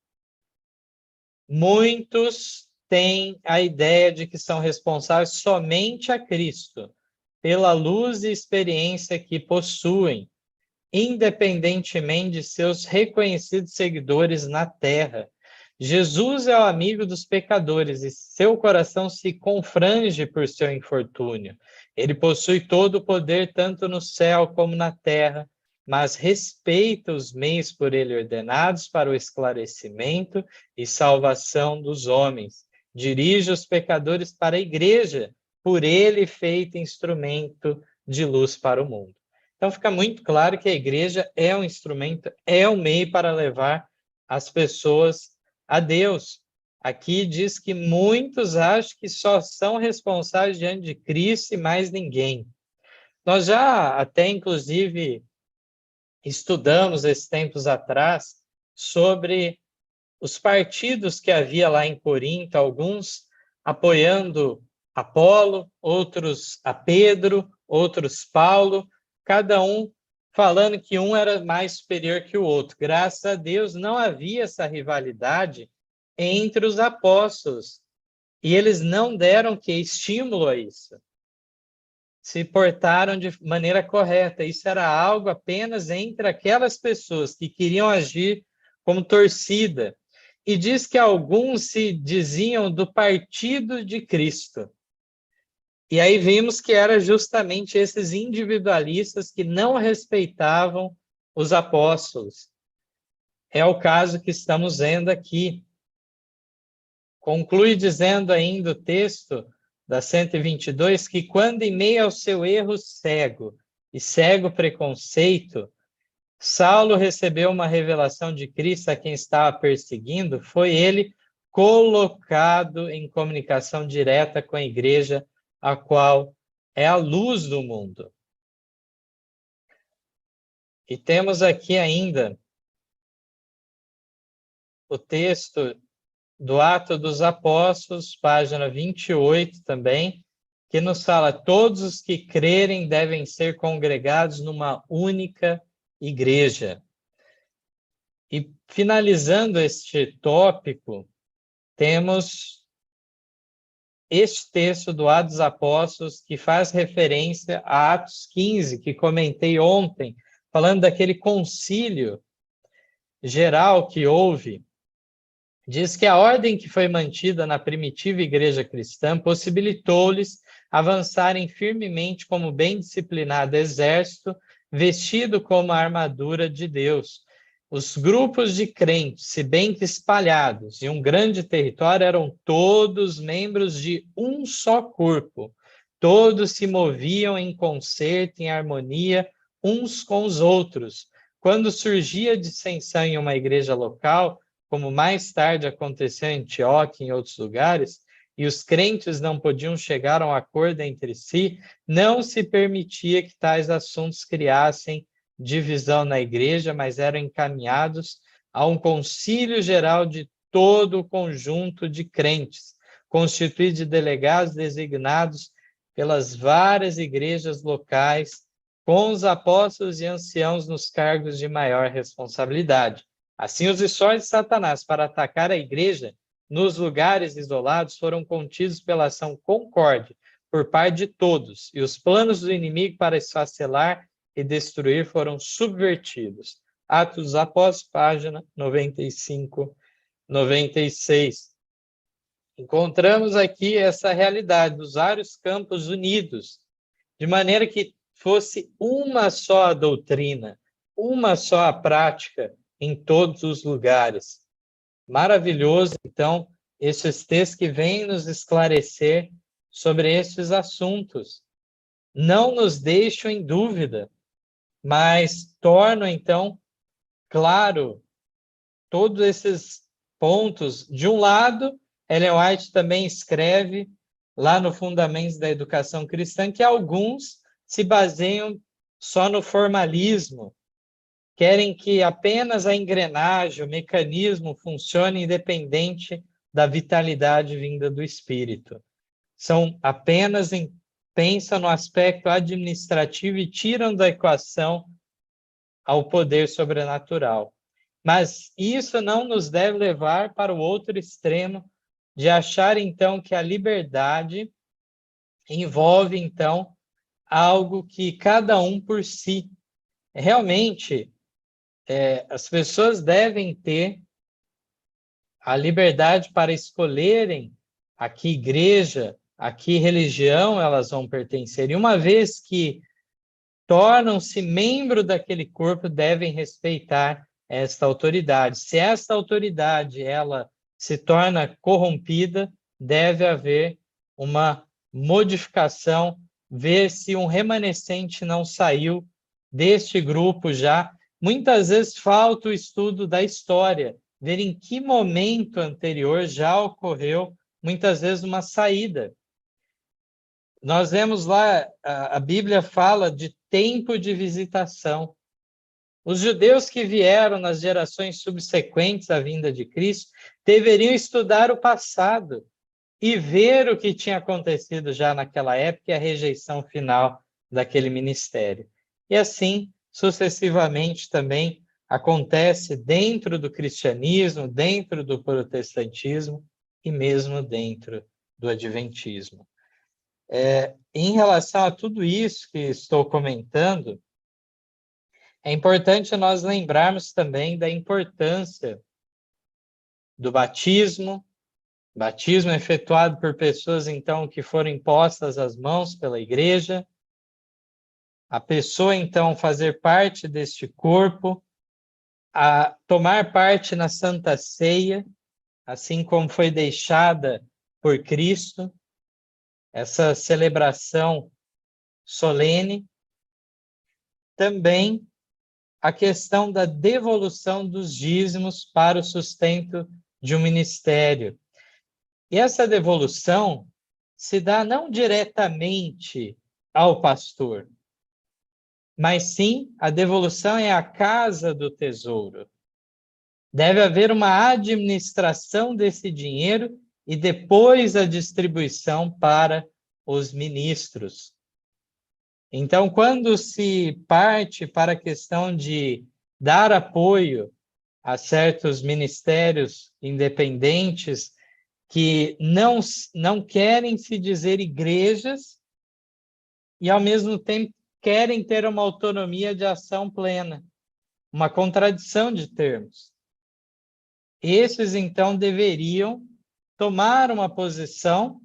Muitos têm a ideia de que são responsáveis somente a Cristo, pela luz e experiência que possuem, independentemente de seus reconhecidos seguidores na terra. Jesus é o amigo dos pecadores e seu coração se confrange por seu infortúnio. Ele possui todo o poder tanto no céu como na terra, mas respeita os meios por ele ordenados para o esclarecimento e salvação dos homens. Dirige os pecadores para a igreja, por ele feito instrumento de luz para o mundo. Então fica muito claro que a igreja é um instrumento, é um meio para levar as pessoas a Deus. Aqui diz que muitos acham que só são responsáveis diante de Cristo e mais ninguém. Nós já até, inclusive, estudamos esses tempos atrás sobre os partidos que havia lá em Corinto, alguns apoiando Apolo, outros a Pedro, outros Paulo, cada um falando que um era mais superior que o outro. Graças a Deus não havia essa rivalidade entre os apóstolos, e eles não deram estímulo a isso. Se portaram de maneira correta. Isso era algo apenas entre aquelas pessoas que queriam agir como torcida. E diz que alguns se diziam do partido de Cristo. E aí vimos que era justamente esses individualistas que não respeitavam os apóstolos. É o caso que estamos vendo aqui. Conclui dizendo ainda o texto da 122, que quando em meio ao seu erro cego, e cego preconceito, Saulo recebeu uma revelação de Cristo a quem estava perseguindo, foi ele colocado em comunicação direta com a igreja, a qual é a luz do mundo. E temos aqui ainda o texto do Atos dos Apóstolos, página 28 também, que nos fala: todos os que crerem devem ser congregados numa única igreja. E finalizando este tópico, temos este texto do Atos dos Apóstolos, que faz referência a Atos 15, que comentei ontem, falando daquele concílio geral que houve. Diz que a ordem que foi mantida na primitiva igreja cristã possibilitou-lhes avançarem firmemente como bem disciplinado exército, vestido como a armadura de Deus. Os grupos de crentes, se bem que espalhados em um grande território, eram todos membros de um só corpo. Todos se moviam em concerto, em harmonia, uns com os outros. Quando surgia dissensão em uma igreja local, como mais tarde aconteceu em Antioquia e em outros lugares, e os crentes não podiam chegar a um acordo entre si, não se permitia que tais assuntos criassem divisão na igreja, mas eram encaminhados a um concílio geral de todo o conjunto de crentes, constituído de delegados designados pelas várias igrejas locais, com os apóstolos e anciãos nos cargos de maior responsabilidade. Assim, os esforços de Satanás para atacar a igreja nos lugares isolados foram contidos pela ação concorde por parte de todos, e os planos do inimigo para esfacelar e destruir foram subvertidos. Atos dos Apóstolos, página 95, 96. Encontramos aqui essa realidade dos vários campos unidos, de maneira que fosse uma só a doutrina, uma só a prática em todos os lugares. Maravilhoso, então, esses textos que vêm nos esclarecer sobre esses assuntos. Não nos deixam em dúvida, mas tornam, então, claro todos esses pontos. De um lado, Ellen White também escreve lá no Fundamentos da Educação Cristã que alguns se baseiam só no formalismo, querem que apenas a engrenagem, o mecanismo funcione independente da vitalidade vinda do Espírito. São apenas pensam no aspecto administrativo e tiram da equação ao poder sobrenatural. Mas isso não nos deve levar para o outro extremo de achar, então, que a liberdade envolve, então, algo que cada um por si. Realmente, as pessoas devem ter a liberdade para escolherem a que igreja, a que religião elas vão pertencer. E uma vez que tornam-se membro daquele corpo, devem respeitar esta autoridade. Se esta autoridade ela se torna corrompida, deve haver uma modificação, ver se um remanescente não saiu deste grupo já. Muitas vezes falta o estudo da história, ver em que momento anterior já ocorreu, muitas vezes, uma saída. Nós vemos lá, a Bíblia fala de tempo de visitação. Os judeus que vieram nas gerações subsequentes à vinda de Cristo deveriam estudar o passado e ver o que tinha acontecido já naquela época e a rejeição final daquele ministério. E assim, sucessivamente, também acontece dentro do cristianismo, dentro do protestantismo e mesmo dentro do adventismo. Em relação a tudo isso que estou comentando, é importante nós lembrarmos também da importância do batismo efetuado por pessoas, então, que foram impostas as mãos pela igreja, a pessoa, então, fazer parte deste corpo, a tomar parte na Santa Ceia, assim como foi deixada por Cristo, essa celebração solene, também a questão da devolução dos dízimos para o sustento de um ministério. E essa devolução se dá não diretamente ao pastor, mas sim a devolução é a casa do tesouro. Deve haver uma administração desse dinheiro e depois a distribuição para os ministros. Então, quando se parte para a questão de dar apoio a certos ministérios independentes que não querem se dizer igrejas e, ao mesmo tempo, querem ter uma autonomia de ação plena, uma contradição de termos. Esses, então, deveriam tomar uma posição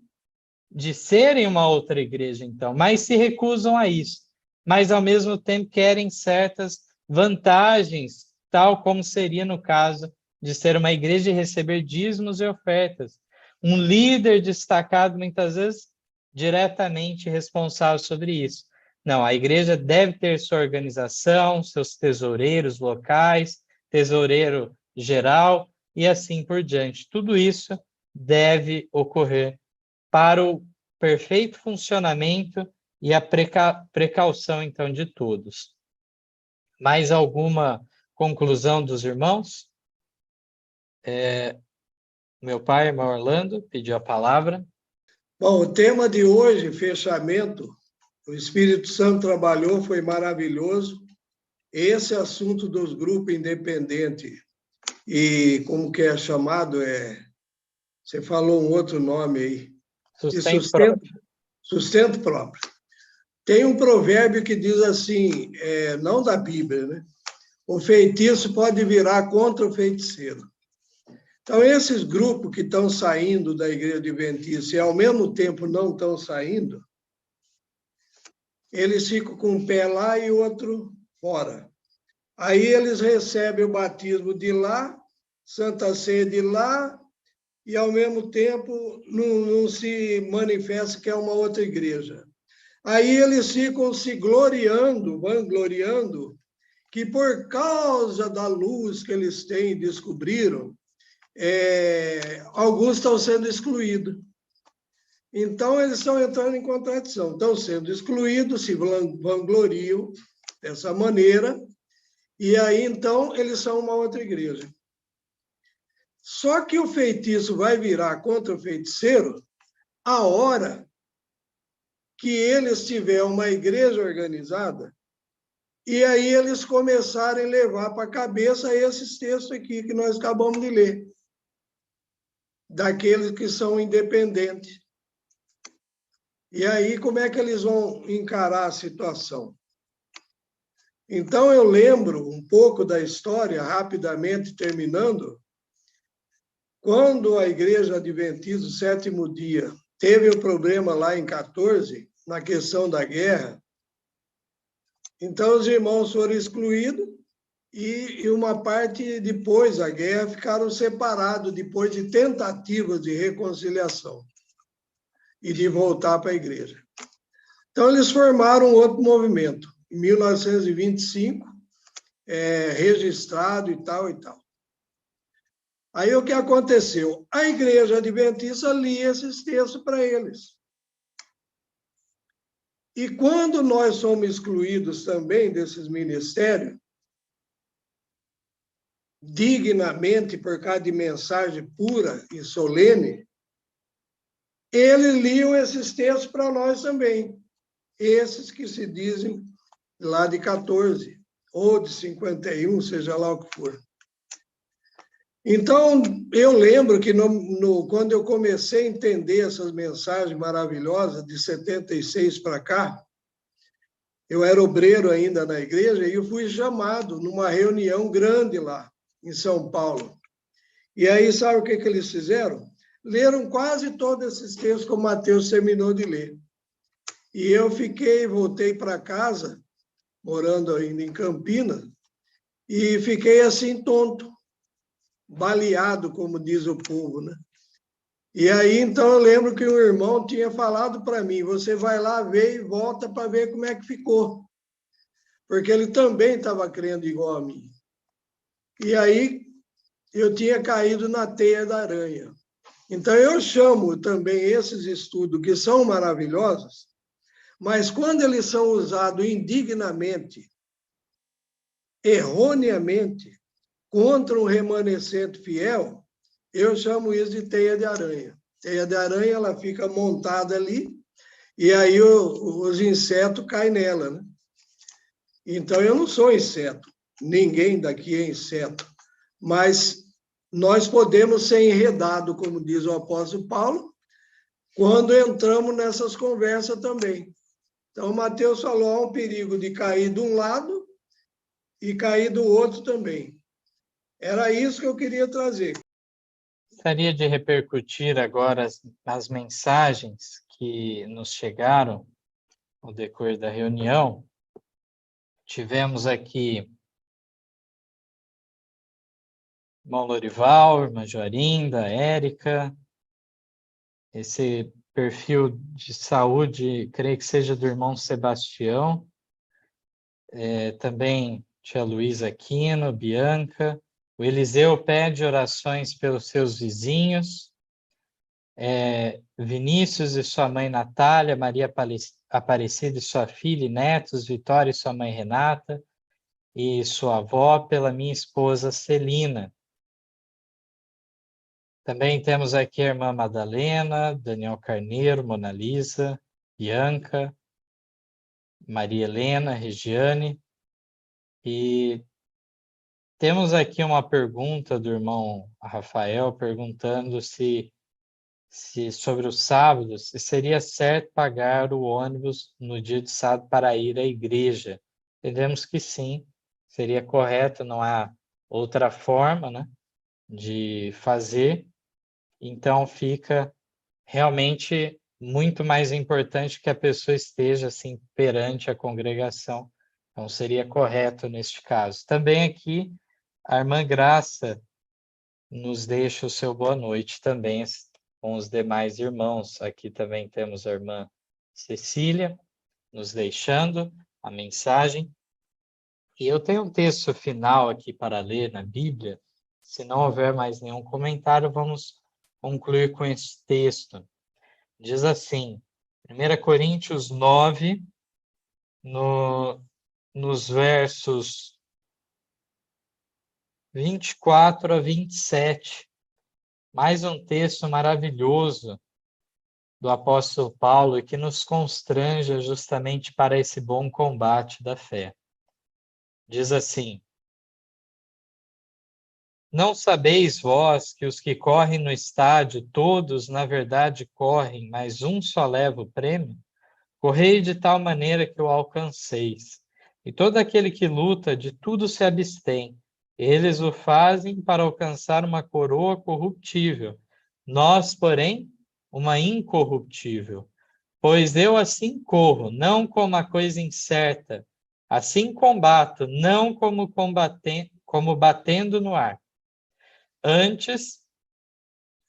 de serem uma outra igreja, então, mas se recusam a isso. Mas, ao mesmo tempo, querem certas vantagens, tal como seria no caso de ser uma igreja e receber dízimos e ofertas. Um líder destacado, muitas vezes, diretamente responsável sobre isso. Não, a igreja deve ter sua organização, seus tesoureiros locais, tesoureiro geral e assim por diante. Tudo isso deve ocorrer para o perfeito funcionamento e a precaução, então, de todos. Mais alguma conclusão dos irmãos? Meu pai, irmão Orlando, pediu a palavra. Bom, o tema de hoje, fechamento, o Espírito Santo trabalhou, foi maravilhoso. Esse assunto dos grupos independentes e como que é chamado, você falou um outro nome aí. Sustento próprio. Tem um provérbio que diz assim, não da Bíblia, né? O feitiço pode virar contra o feiticeiro. Então, esses grupos que estão saindo da Igreja Adventista e, ao mesmo tempo, não estão saindo, eles ficam com um pé lá e outro fora. Aí eles recebem o batismo de lá, Santa Ceia de lá, e, ao mesmo tempo, não se manifesta que é uma outra igreja. Aí eles ficam se gloriando, vangloriando, que por causa da luz que eles têm e descobriram, alguns estão sendo excluídos. Então, eles estão entrando em contradição. Estão sendo excluídos, se vangloriam dessa maneira, e aí, então, eles são uma outra igreja. Só que o feitiço vai virar contra o feiticeiro a hora que eles tiverem uma igreja organizada e aí eles começarem a levar para a cabeça esses textos aqui que nós acabamos de ler, daqueles que são independentes. E aí, como é que eles vão encarar a situação? Então, eu lembro um pouco da história, rapidamente terminando, quando a Igreja Adventista do Sétimo Dia teve um problema lá em 14, na questão da guerra, então os irmãos foram excluídos e uma parte depois da guerra ficaram separados depois de tentativas de reconciliação e de voltar para a igreja. Então, eles formaram outro movimento, em 1925, registrado e tal e tal. Aí, o que aconteceu? A Igreja Adventista lia esses textos para eles. E quando nós somos excluídos também desses ministérios, dignamente, por causa de mensagem pura e solene, eles liam esses textos para nós também. Esses que se dizem lá de 14, ou de 51, seja lá o que for. Então, eu lembro que quando eu comecei a entender essas mensagens maravilhosas, de 76 para cá, eu era obreiro ainda na igreja, e eu fui chamado numa reunião grande lá, em São Paulo. E aí, sabe o que eles fizeram? Leram quase todos esses textos que o Mateus terminou de ler. E eu voltei para casa, morando ainda em Campinas, e fiquei assim tonto, baleado, como diz o povo, né? E aí, então, eu lembro que um irmão tinha falado para mim, você vai lá ver e volta para ver como é que ficou. porque ele também estava crendo igual a mim. E aí eu tinha caído na teia da aranha. Então eu chamo também esses estudos que são maravilhosos, mas quando eles são usados indignamente, erroneamente, contra um remanescente fiel, eu chamo isso de teia de aranha. Teia de aranha, ela fica montada ali, e aí os insetos caem nela, né? Então, eu não sou inseto, ninguém daqui é inseto, mas nós podemos ser enredados, como diz o apóstolo Paulo, quando entramos nessas conversas também. Então, Mateus falou, há um perigo de cair de um lado e cair do outro também. Era isso que eu queria trazer. Gostaria de repercutir agora as mensagens que nos chegaram no decorrer da reunião. Tivemos aqui irmão Lorival, irmã Joarinda, Érica. Esse perfil de saúde, creio que seja do irmão Sebastião. Também tia Luísa Aquino, Bianca. O Eliseu pede orações pelos seus vizinhos. Vinícius e sua mãe Natália, Maria Aparecida e sua filha e netos, Vitória e sua mãe Renata, e sua avó, pela minha esposa Celina. Também temos aqui a irmã Madalena, Daniel Carneiro, Mona Lisa, Bianca, Maria Helena, Regiane. E temos aqui uma pergunta do irmão Rafael, perguntando se sobre o sábado, se seria certo pagar o ônibus no dia de sábado para ir à igreja. Entendemos que sim, seria correto, não há outra forma, né, de fazer. Então, fica realmente muito mais importante que a pessoa esteja assim perante a congregação. Então, seria correto neste caso. Também aqui, a irmã Graça nos deixa o seu boa noite também com os demais irmãos. Aqui também temos a irmã Cecília nos deixando a mensagem. E eu tenho um texto final aqui para ler na Bíblia. Se não houver mais nenhum comentário, vamos concluir com esse texto. Diz assim, 1 Coríntios 9, nos versos 24 a 27. Mais um texto maravilhoso do apóstolo Paulo e que nos constrange justamente para esse bom combate da fé. Diz assim: Não sabeis vós que os que correm no estádio, todos na verdade correm, mas um só leva o prêmio? Correi de tal maneira que o alcanceis. E todo aquele que luta, de tudo se abstém. Eles o fazem para alcançar uma coroa corruptível. Nós, porém, uma incorruptível. Pois eu assim corro, não como a coisa incerta. Assim combato, não como batendo no ar. Antes,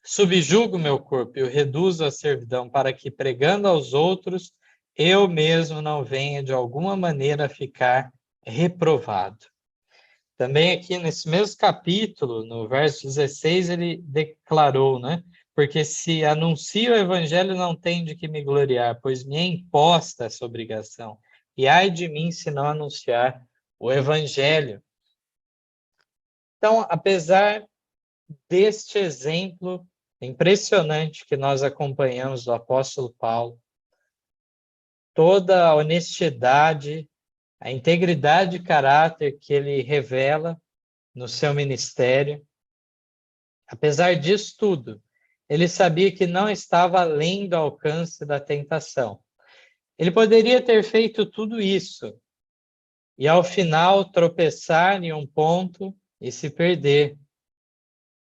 subjugo meu corpo e o reduzo à servidão, para que, pregando aos outros, eu mesmo não venha de alguma maneira a ficar reprovado. Também aqui nesse mesmo capítulo, no verso 16, ele declarou, né? Porque se anuncio o evangelho, não tenho de que me gloriar, pois me é imposta essa obrigação. E ai de mim se não anunciar o evangelho. Então, apesar deste exemplo impressionante que nós acompanhamos do apóstolo Paulo, toda a honestidade, a integridade de caráter que ele revela no seu ministério, apesar disso tudo, ele sabia que não estava além do alcance da tentação. Ele poderia ter feito tudo isso e, ao final, tropeçar em um ponto e se perder.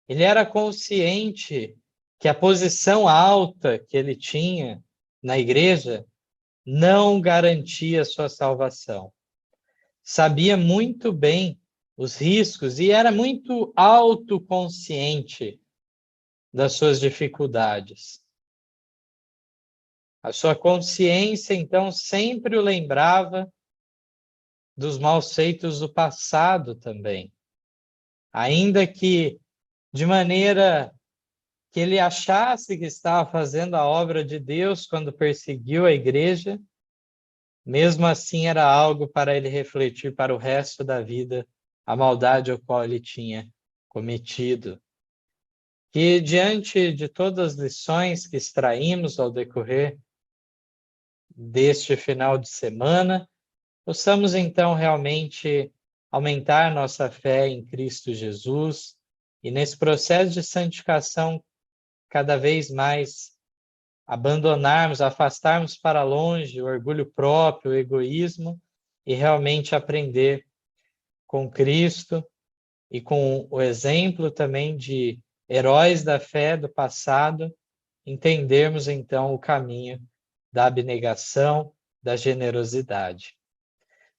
Ele era consciente que a posição alta que ele tinha na igreja não garantia sua salvação. Sabia muito bem os riscos e era muito autoconsciente das suas dificuldades. A sua consciência, então, sempre o lembrava dos maus feitos do passado também. Ainda que de maneira que ele achasse que estava fazendo a obra de Deus quando perseguiu a igreja, mesmo assim era algo para ele refletir para o resto da vida a maldade ao qual ele tinha cometido. E diante de todas as lições que extraímos ao decorrer deste final de semana, possamos então realmente aumentar nossa fé em Cristo Jesus e nesse processo de santificação cada vez mais abandonarmos, afastarmos para longe o orgulho próprio, o egoísmo e realmente aprender com Cristo e com o exemplo também de heróis da fé do passado, entendermos então o caminho da abnegação, da generosidade.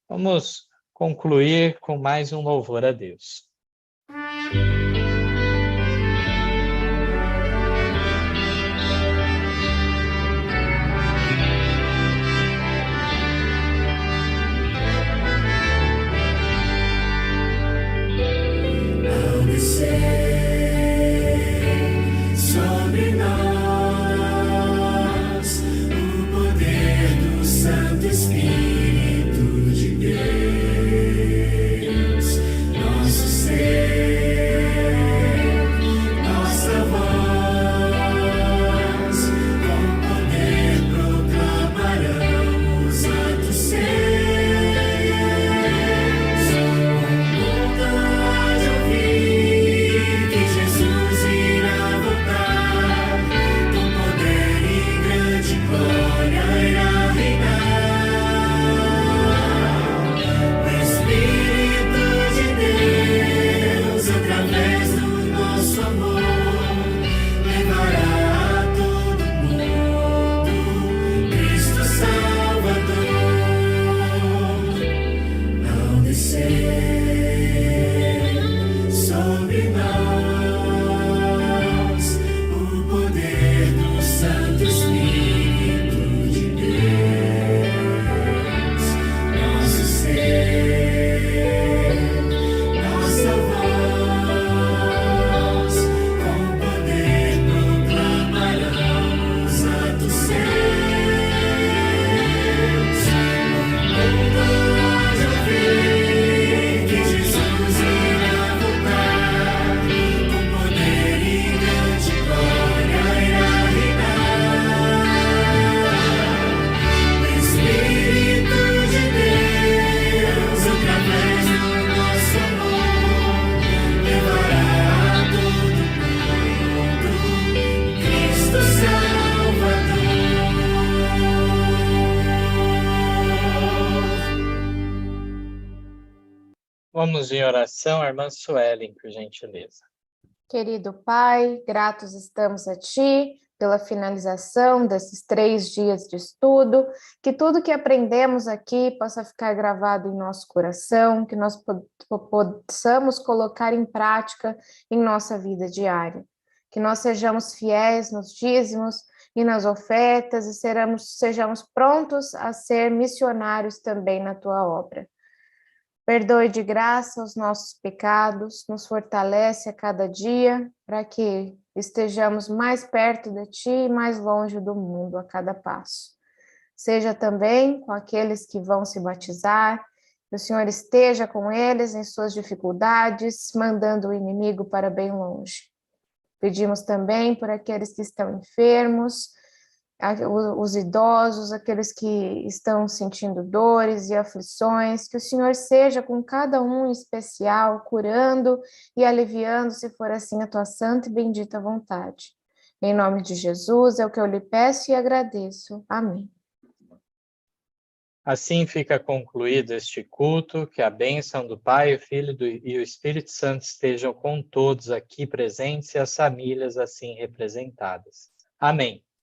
Vamos concluir com mais um louvor a Deus. Ao descer sobre nós o poder do Santo Espírito de Deus, nosso ser, nossa voz, com poder proclamarão os atos seus. O mundo há de ouvir que Jesus irá voltar, com poder e grande glória irá reinar. O Espírito de Deus, através do nosso amor, levará a todo mundo Cristo Salvador. Ao descer sobre nós o poder do Santo Espírito de Deus, nosso ser, nossa voz, com poder proclamarão os atos seus. O mundo há de ouvir que Jesus irá voltar, com poder e grande glória irá reinar. O Espírito de Deus, através do nosso amor, levará a todo mundo Cristo Salvador. Vamos em oração, irmã Suelen, por gentileza. Querido Pai, gratos estamos a Ti pela finalização desses 3 dias de estudo, que tudo que aprendemos aqui possa ficar gravado em nosso coração, que nós possamos colocar em prática em nossa vida diária, que nós sejamos fiéis nos dízimos e nas ofertas e sejamos prontos a ser missionários também na Tua obra. Perdoe de graça os nossos pecados, nos fortalece a cada dia, para que estejamos mais perto de Ti e mais longe do mundo a cada passo. Seja também com aqueles que vão se batizar, que o Senhor esteja com eles em suas dificuldades, mandando o inimigo para bem longe. Pedimos também por aqueles que estão enfermos, os idosos, aqueles que estão sentindo dores e aflições, que o Senhor seja com cada um em especial, curando e aliviando, se for assim a Tua santa e bendita vontade. Em nome de Jesus é o que eu lhe peço e agradeço. Amém. Assim fica concluído este culto, que a bênção do Pai, o Filho e o Espírito Santo estejam com todos aqui presentes e as famílias assim representadas. Amém.